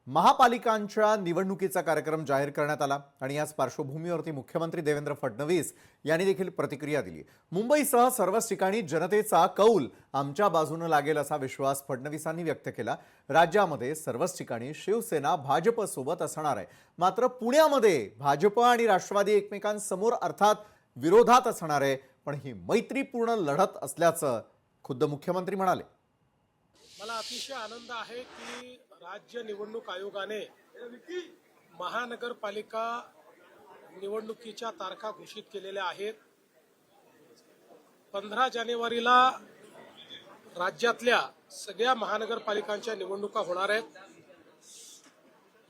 महापालिकांच्या निवडणुकीचा कार्यक्रम जाहीर करण्यात आला आणि याच पार्श्वभूमीवरती मुख्यमंत्री देवेंद्र फडणवीस यांनी देखील प्रतिक्रिया दिली। मुंबईसह सर्वच ठिकाणी जनतेचा कौल आमच्या बाजूने लागेल असा विश्वास फडणवीसांनी व्यक्त केला। राज्यामध्ये सर्वच ठिकाणी शिवसेना भाजप सोबत असणार आहे, मात्र पुण्यामध्ये भाजप आणि राष्ट्रवादी एकमेकांसमोर अर्थात विरोधात असणार आहे, पण ही मैत्रीपूर्ण लढत असल्याचं खुद्द मुख्यमंत्री म्हणाले। मला अतिशय आनंद आहे की राज्य निवडणूक आयोगाने महानगरपालिका निवडणुकीच्या तारखा घोषित केलेल्या आहेत। 15 जानेवारीला राज्यातल्या सगळ्या महानगरपालिकांच्या निवडणुका होणार आहेत।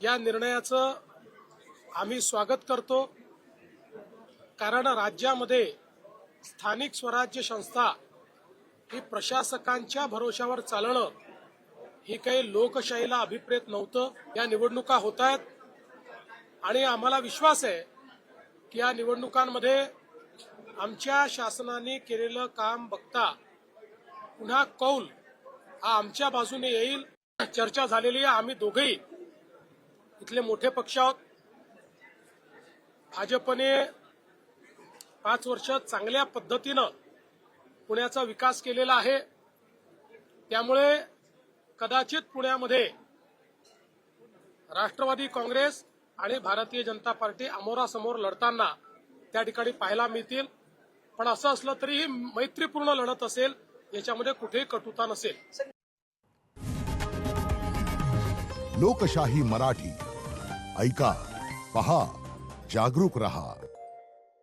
या निर्णयाचं आम्ही स्वागत करतो, कारण राज्यामध्ये स्थानिक स्वराज्य संस्था ही प्रशासकांच्या भरोशावर चालणं ही काही लोकशाहीला अभिप्रेत नव्हतं। या निवडणुका होत आहेत आणि आम्हाला विश्वास आहे की या निवडणुकांमध्ये आमच्या शासनाने केलेलं काम बघता पुन्हा कौल हा आमच्या बाजूने येईल। चर्चा झालेली आहे। आम्ही दोघेही इथले मोठे पक्ष आहोत। भाजपने 5 वर्ष चांगल्या पद्धतीनं पुण्याचा विकास केलेला आहे, त्यामुळे कदाचित पुण्यामध्ये राष्ट्रवादी काँग्रेस आणि भारतीय जनता पार्टी अमोरासमोर लढताना त्या ठिकाणी पाहायला मिळतील। पण असं असलं तरी ही मैत्रीपूर्ण लढत असेल, याच्यामध्ये कुठेही कटुता नसेल। लोकशाही मराठी ऐका, पहा, जागरूक रहा।